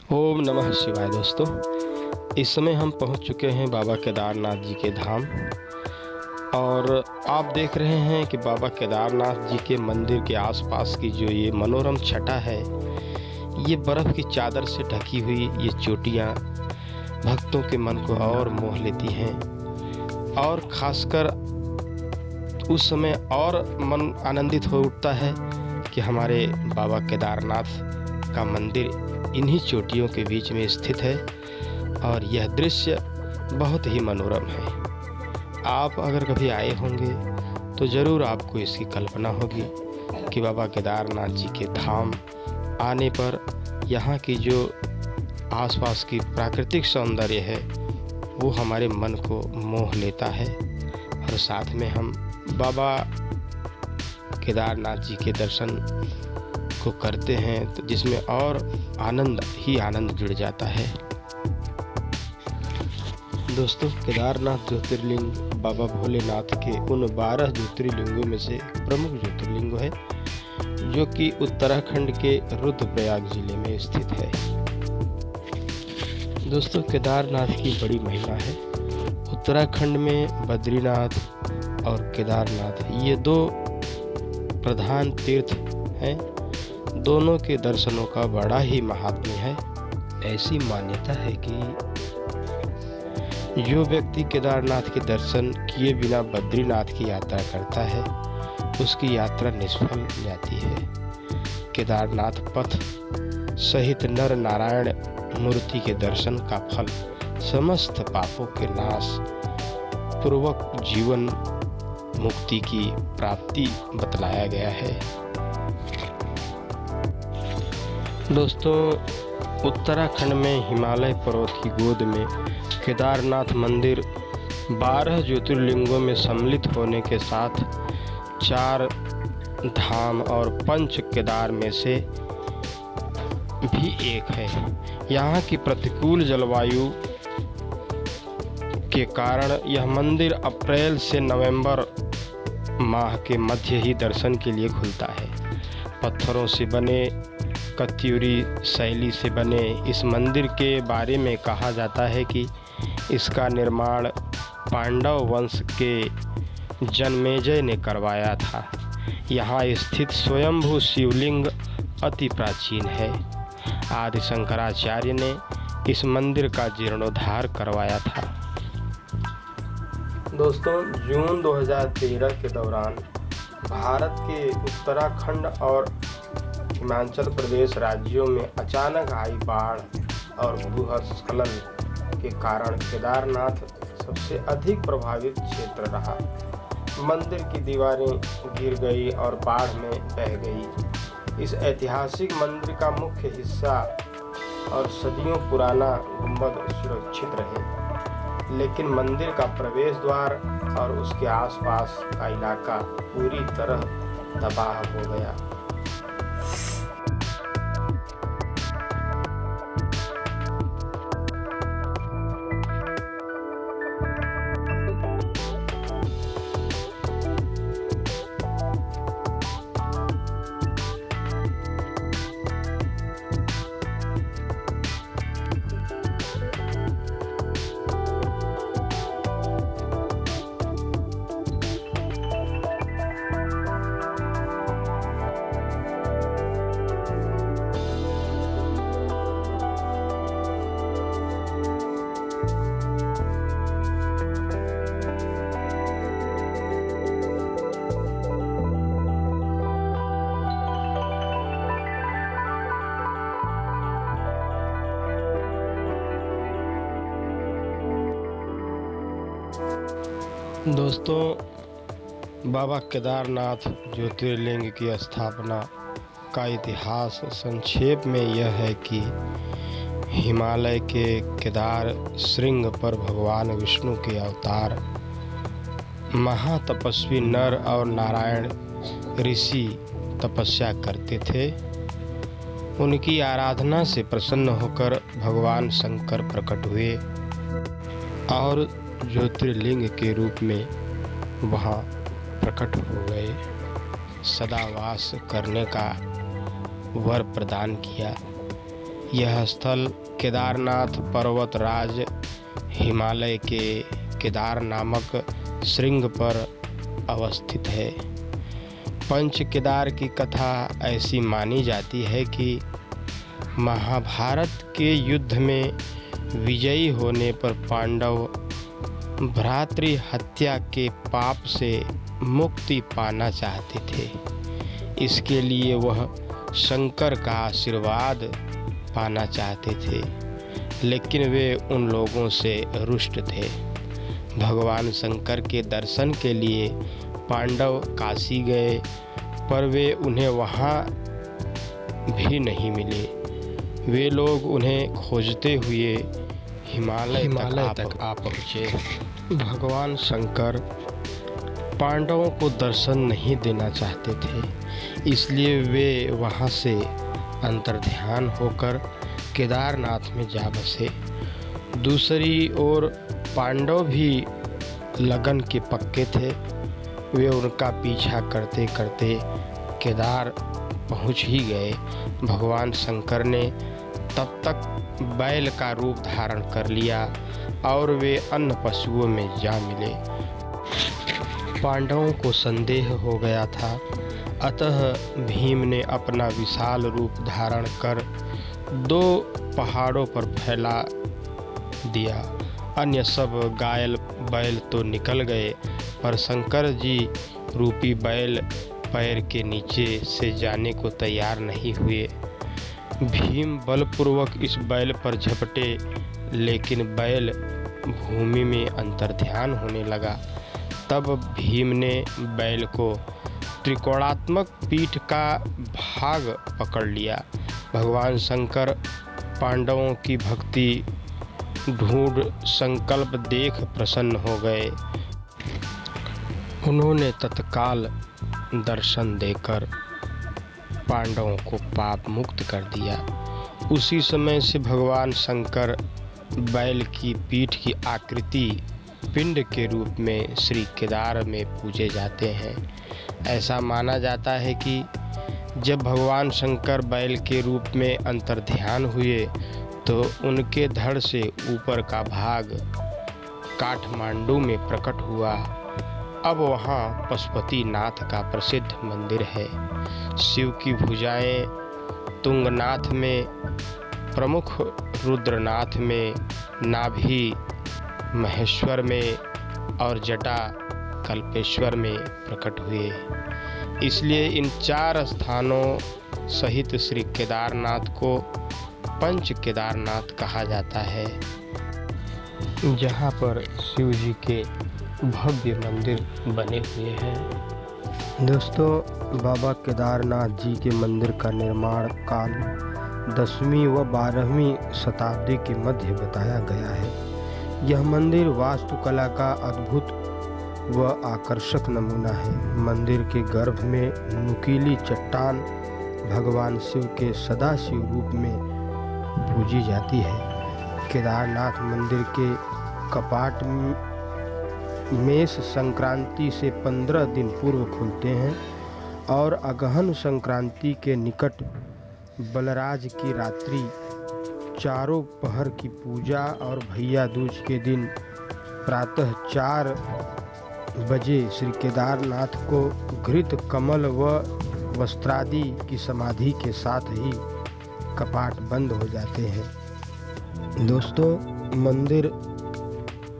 ओम नमः शिवाय। दोस्तों, इस समय हम पहुंच चुके हैं बाबा केदारनाथ जी के धाम और आप देख रहे हैं कि बाबा केदारनाथ जी के मंदिर के आसपास की जो ये मनोरम छटा है, ये बर्फ़ की चादर से ढकी हुई ये चोटियाँ भक्तों के मन को और मोह लेती हैं और ख़ासकर उस समय और मन आनंदित हो उठता है कि हमारे बाबा केदारनाथ का मंदिर इन्हीं चोटियों के बीच में स्थित है और यह दृश्य बहुत ही मनोरम है। आप अगर कभी आए होंगे तो ज़रूर आपको इसकी कल्पना होगी कि बाबा केदारनाथ जी के धाम आने पर यहाँ की जो आसपास की प्राकृतिक सौंदर्य है वो हमारे मन को मोह लेता है और साथ में हम बाबा केदारनाथ जी के दर्शन को करते हैं तो जिसमें और आनंद ही आनंद जुड़ जाता है। दोस्तों, केदारनाथ ज्योतिर्लिंग बाबा भोलेनाथ के उन 12 ज्योतिर्लिंगों में से प्रमुख ज्योतिर्लिंग है जो कि उत्तराखंड के रुद्रप्रयाग जिले में स्थित है। दोस्तों, केदारनाथ की बड़ी महिमा है। उत्तराखंड में बद्रीनाथ और केदारनाथ ये दो प्रधान तीर्थ हैं। दोनों के दर्शनों का बड़ा ही महात्म्य है। ऐसी मान्यता है कि जो व्यक्ति केदारनाथ के दर्शन किए बिना बद्रीनाथ की यात्रा करता है उसकी यात्रा निष्फल जाती है। केदारनाथ पथ सहित नर नारायण मूर्ति के दर्शन का फल समस्त पापों के नाश पूर्वक जीवन मुक्ति की प्राप्ति बतलाया गया है। दोस्तों, उत्तराखंड में हिमालय पर्वत की गोद में केदारनाथ मंदिर 12 ज्योतिर्लिंगों में सम्मिलित होने के साथ 4 धाम और पंच केदार में से भी एक है। यहाँ की प्रतिकूल जलवायु के कारण यह मंदिर अप्रैल से नवंबर माह के मध्य ही दर्शन के लिए खुलता है। पत्थरों से बने कत्यूरी शैली से बने इस मंदिर के बारे में कहा जाता है कि इसका निर्माण पांडव वंश के जन्मेजय ने करवाया था। यहाँ स्थित स्वयंभू शिवलिंग अति प्राचीन है। आदि शंकराचार्य ने इस मंदिर का जीर्णोद्धार करवाया था। दोस्तों, जून 2013 के दौरान भारत के उत्तराखंड और हिमाचल प्रदेश राज्यों में अचानक आई बाढ़ और भूस्खलन के कारण केदारनाथ सबसे अधिक प्रभावित क्षेत्र रहा। मंदिर की दीवारें गिर गई और बाढ़ में बह गई। इस ऐतिहासिक मंदिर का मुख्य हिस्सा और सदियों पुराना गुंबद सुरक्षित रहे, लेकिन मंदिर का प्रवेश द्वार और उसके आसपास का इलाका पूरी तरह तबाह हो गया। दोस्तों, बाबा केदारनाथ ज्योतिर्लिंग की स्थापना का इतिहास संक्षेप में यह है कि हिमालय के केदार श्रृंग पर भगवान विष्णु के अवतार महातपस्वी नर और नारायण ऋषि तपस्या करते थे। उनकी आराधना से प्रसन्न होकर भगवान शंकर प्रकट हुए और ज्योतिर्लिंग के रूप में वहाँ प्रकट हो गए। सदा वास करने का वर प्रदान किया। यह स्थल केदारनाथ पर्वतराज हिमालय के केदार नामक श्रृंग पर अवस्थित है। पंच केदार की कथा ऐसी मानी जाती है कि महाभारत के युद्ध में विजयी होने पर पांडव भ्रातृ हत्या के पाप से मुक्ति पाना चाहते थे। इसके लिए वह शंकर का आशीर्वाद पाना चाहते थे, लेकिन वे उन लोगों से रुष्ट थे। भगवान शंकर के दर्शन के लिए पांडव काशी गए, पर वे उन्हें वहाँ भी नहीं मिले। वे लोग उन्हें खोजते हुए हिमालय तक आ पहुँचे। भगवान शंकर पांडवों को दर्शन नहीं देना चाहते थे, इसलिए वे वहाँ से अंतर्ध्यान होकर केदारनाथ में जा बसे। दूसरी ओर पांडव भी लगन के पक्के थे। वे उनका पीछा करते करते केदार पहुँच ही गए। भगवान शंकर ने तब तक बैल का रूप धारण कर लिया और वे अन्य पशुओं में जा मिले। पांडवों को संदेह हो गया था, अतः भीम ने अपना विशाल रूप धारण कर 2 पहाड़ों पर फैला दिया। अन्य सब घायल बैल तो निकल गए, पर शंकर जी रूपी बैल पैर के नीचे से जाने को तैयार नहीं हुए। भीम बलपूर्वक इस बैल पर झपटे, लेकिन बैल भूमि में अंतर्ध्यान होने लगा। तब भीम ने बैल को त्रिकोणात्मक पीठ का भाग पकड़ लिया। भगवान शंकर पांडवों की भक्ति ढूंढ संकल्प देख प्रसन्न हो गए। उन्होंने तत्काल दर्शन देकर पांडवों को पाप मुक्त कर दिया। उसी समय से भगवान शंकर बैल की पीठ की आकृति पिंड के रूप में श्री केदार में पूजे जाते हैं। ऐसा माना जाता है कि जब भगवान शंकर बैल के रूप में अंतर्ध्यान हुए तो उनके धड़ से ऊपर का भाग काठमांडू में प्रकट हुआ। अब वहाँ पशुपति नाथ का प्रसिद्ध मंदिर है। शिव की भुजाएं तुंगनाथ में, प्रमुख रुद्रनाथ में, नाभि महेश्वर में और जटा कल्पेश्वर में प्रकट हुए। इसलिए इन 4 स्थानों सहित श्री केदारनाथ को पंच केदारनाथ कहा जाता है, जहाँ पर शिव जी के भव्य मंदिर बने हुए हैं। दोस्तों, बाबा केदारनाथ जी के मंदिर का निर्माण काल 10वीं व 12वीं शताब्दी के मध्य बताया गया है। यह मंदिर वास्तुकला का अद्भुत व आकर्षक नमूना है। मंदिर के गर्भ में नुकीली चट्टान भगवान शिव के सदाशिव रूप में पूजी जाती है। केदारनाथ मंदिर के कपाट मेष संक्रांति से 15 दिन पूर्व खुलते हैं और अगहन संक्रांति के निकट बलराज की रात्रि चारों पहर की पूजा और भैया दूज के दिन प्रातः 4 बजे श्री केदारनाथ को घृत कमल व वस्त्रादि की समाधि के साथ ही कपाट बंद हो जाते हैं। दोस्तों, मंदिर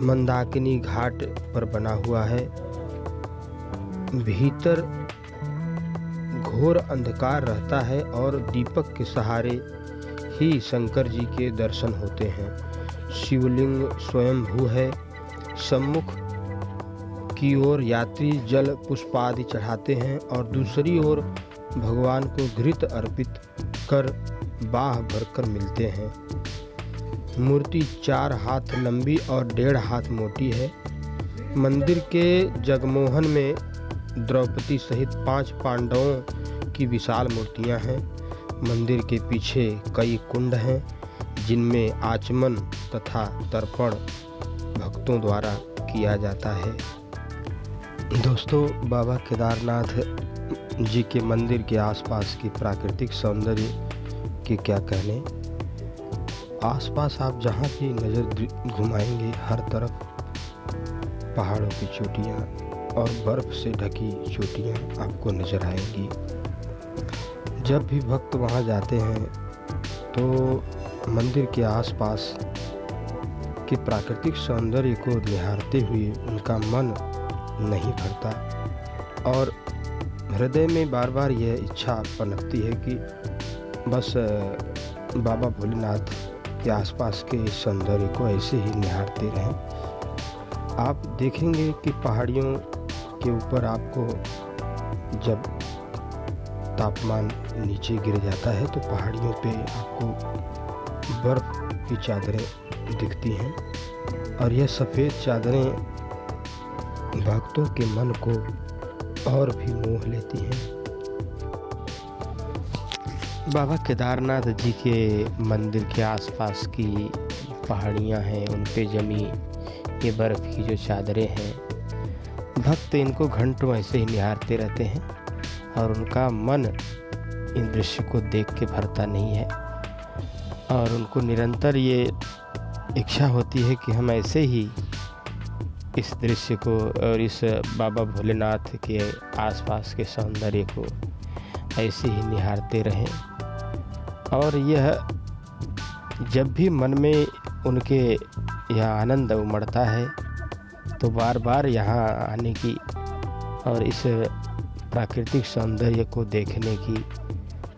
मंदाकिनी घाट पर बना हुआ है। भीतर घोर अंधकार रहता है और दीपक के सहारे ही शंकर जी के दर्शन होते हैं। शिवलिंग स्वयंभू है। सम्मुख की ओर यात्री जल पुष्पादि चढ़ाते हैं और दूसरी ओर भगवान को घृत अर्पित कर बाह भरकर मिलते हैं। मूर्ति 4 हाथ लंबी और 1.5 हाथ मोटी है। मंदिर के जगमोहन में द्रौपदी सहित 5 पांडवों की विशाल मूर्तियां हैं। मंदिर के पीछे कई कुंड हैं, जिनमें आचमन तथा तर्पण भक्तों द्वारा किया जाता है। दोस्तों, बाबा केदारनाथ जी के मंदिर के आसपास की प्राकृतिक सौंदर्य के क्या कहने। आसपास आप जहाँ भी नज़र घुमाएंगे हर तरफ पहाड़ों की चोटियाँ और बर्फ़ से ढकी चोटियाँ आपको नज़र आएंगी। जब भी भक्त वहाँ जाते हैं तो मंदिर के आसपास के प्राकृतिक सौंदर्य को निहारते हुए उनका मन नहीं भरता और हृदय में बार बार यह इच्छा पनपती है कि बस बाबा भोलेनाथ के आसपास के सौंदर्य को ऐसे ही निहारते रहें। आप देखेंगे कि पहाड़ियों के ऊपर आपको जब तापमान नीचे गिर जाता है तो पहाड़ियों पे आपको बर्फ़ की चादरें दिखती हैं और यह सफ़ेद चादरें भक्तों के मन को और भी मोह लेती हैं। बाबा केदारनाथ जी के मंदिर के आसपास की पहाड़ियाँ हैं, उन पे जमी ये बर्फ़ की जो चादरें हैं, भक्त इनको घंटों ऐसे ही निहारते रहते हैं और उनका मन इन दृश्य को देख के भरता नहीं है और उनको निरंतर ये इच्छा होती है कि हम ऐसे ही इस दृश्य को और इस बाबा भोलेनाथ के आसपास के सौंदर्य को ऐसे ही निहारते रहें। और यह जब भी मन में उनके यह आनंद उमड़ता है तो बार बार यहाँ आने की और इस प्राकृतिक सौंदर्य को देखने की,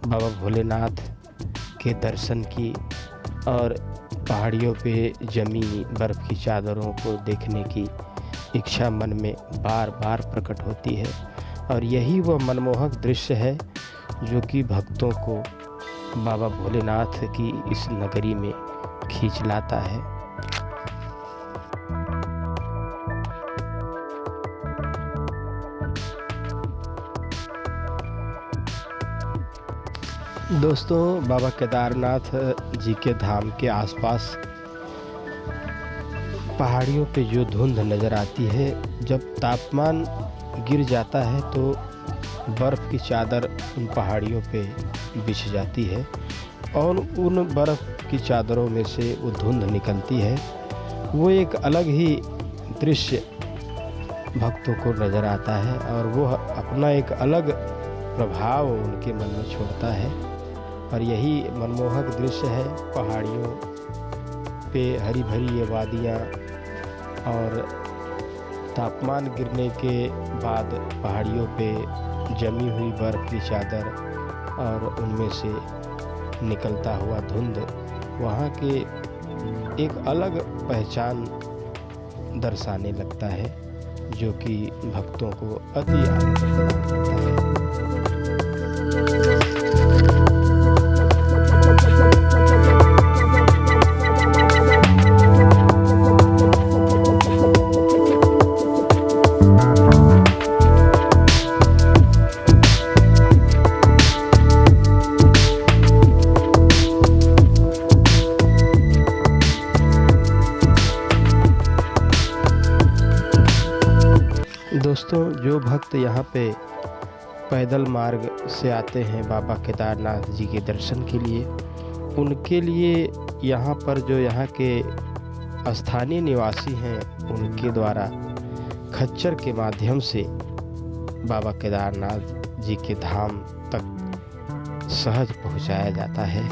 बाबा भोलेनाथ के दर्शन की और पहाड़ियों पे जमी बर्फ़ की चादरों को देखने की इच्छा मन में बार बार प्रकट होती है। और यही वह मनमोहक दृश्य है जो कि भक्तों को बाबा भोलेनाथ की इस नगरी में खींच लाता है। दोस्तों, बाबा केदारनाथ जी के धाम के आसपास पहाड़ियों पे जो धुंध नज़र आती है, जब तापमान गिर जाता है तो बर्फ़ की चादर उन पहाड़ियों पे बिछ जाती है और उन बर्फ़ की चादरों में से वो धुंध निकलती है। वो एक अलग ही दृश्य भक्तों को नज़र आता है और वो अपना एक अलग प्रभाव उनके मन में छोड़ता है। और यही मनमोहक दृश्य है, पहाड़ियों पे हरी भरी ये वादियाँ और तापमान गिरने के बाद पहाड़ियों पे जमी हुई बर्फ़ की चादर और उनमें से निकलता हुआ धुंध वहाँ के एक अलग पहचान दर्शाने लगता है, जो कि भक्तों को अति आनंद प्रदान करता है। दोस्तों, जो भक्त यहाँ पे पैदल मार्ग से आते हैं बाबा केदारनाथ जी के दर्शन के लिए, उनके लिए यहाँ पर जो यहाँ के स्थानीय निवासी हैं उनके द्वारा खच्चर के माध्यम से बाबा केदारनाथ जी के धाम तक सहज पहुँचाया जाता है।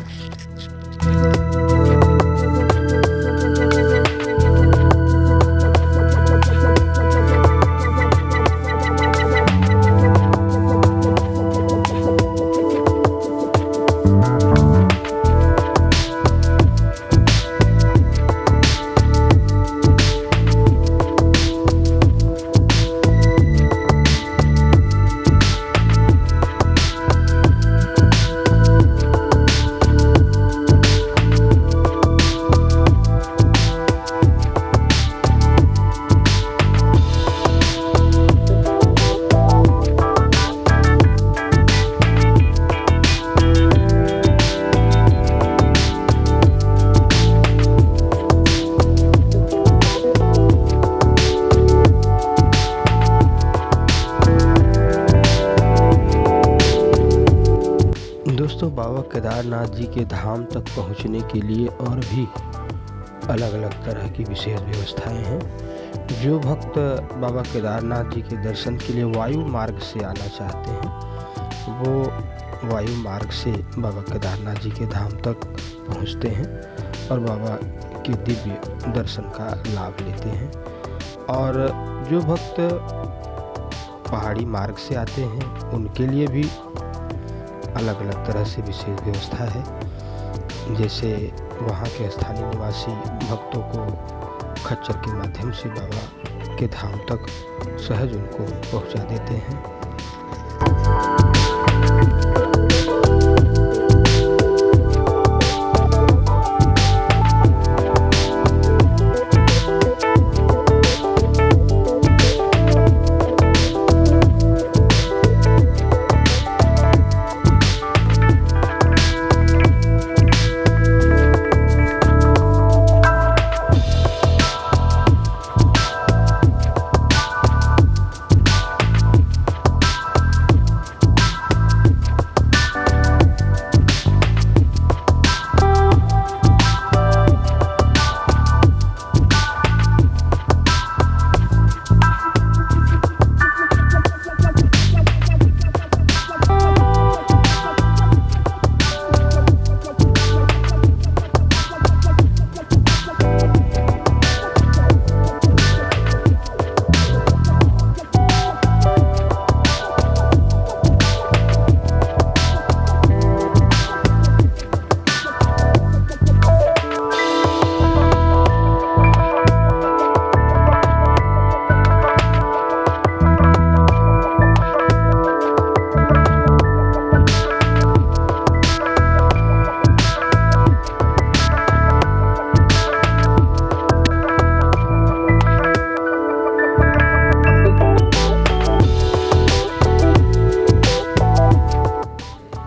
केदारनाथ जी के धाम तक पहुंचने के लिए और भी अलग अलग तरह की विशेष व्यवस्थाएं हैं। जो भक्त बाबा केदारनाथ जी के दर्शन के लिए वायु मार्ग से आना चाहते हैं वो वायु मार्ग से बाबा केदारनाथ जी के धाम तक पहुंचते हैं और बाबा के दिव्य दर्शन का लाभ लेते हैं। और जो भक्त पहाड़ी मार्ग से आते हैं उनके लिए भी अलग अलग तरह से विशेष व्यवस्था है। जैसे वहाँ के स्थानीय निवासी भक्तों को खच्चर के माध्यम से बाबा के धाम तक सहज उनको पहुँचा देते हैं।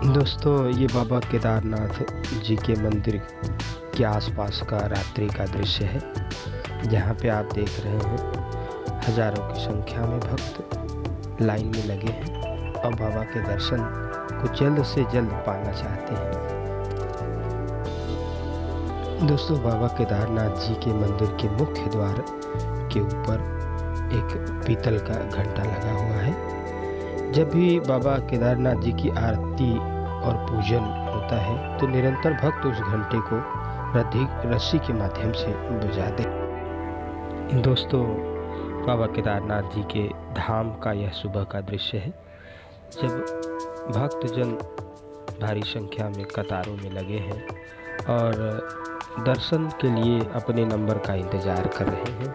दोस्तों, ये बाबा केदारनाथ जी के मंदिर के आसपास का रात्रि का दृश्य है, जहाँ पे आप देख रहे हैं हजारों की संख्या में भक्त लाइन में लगे हैं और बाबा के दर्शन को जल्द से जल्द पाना चाहते हैं। दोस्तों, बाबा केदारनाथ जी के मंदिर के मुख्य द्वार के ऊपर एक पीतल का घंटा लगा हुआ है। जब भी बाबा केदारनाथ जी की आरती और पूजन होता है तो निरंतर भक्त उस घंटे को रस्सी के माध्यम से बजाते हैं। दोस्तों, बाबा केदारनाथ जी के धाम का यह सुबह का दृश्य है, जब भक्तजन भारी संख्या में कतारों में लगे हैं और दर्शन के लिए अपने नंबर का इंतजार कर रहे हैं।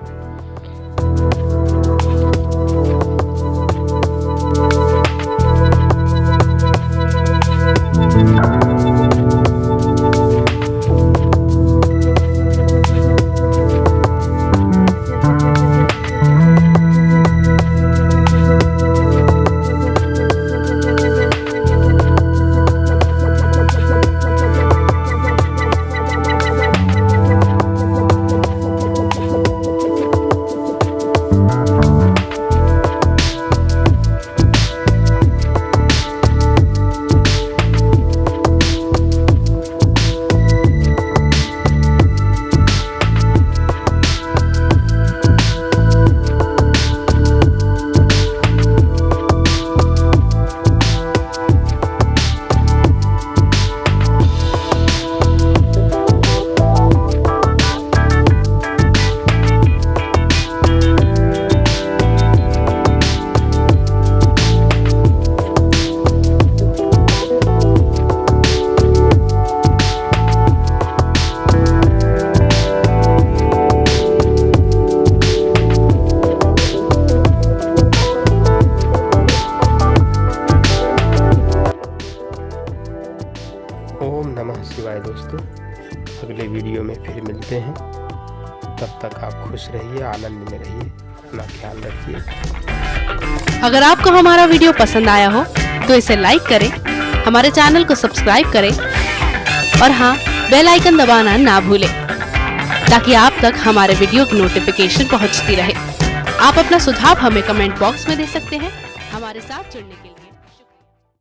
ओम नमः शिवाय। दोस्तों, अगले वीडियो में फिर मिलते हैं। तब तक आप खुश रहिए, आनंद में रहिए, अपना ख्याल रखिए। अगर आपको हमारा वीडियो पसंद आया हो तो इसे लाइक करें, हमारे चैनल को सब्सक्राइब करें और हाँ, बेल आइकन दबाना ना भूलें ताकि आप तक हमारे वीडियो की नोटिफिकेशन पहुंचती रहे। आप अपना सुझाव हमें कमेंट बॉक्स में दे सकते हैं। हमारे साथ जुड़ने के लिए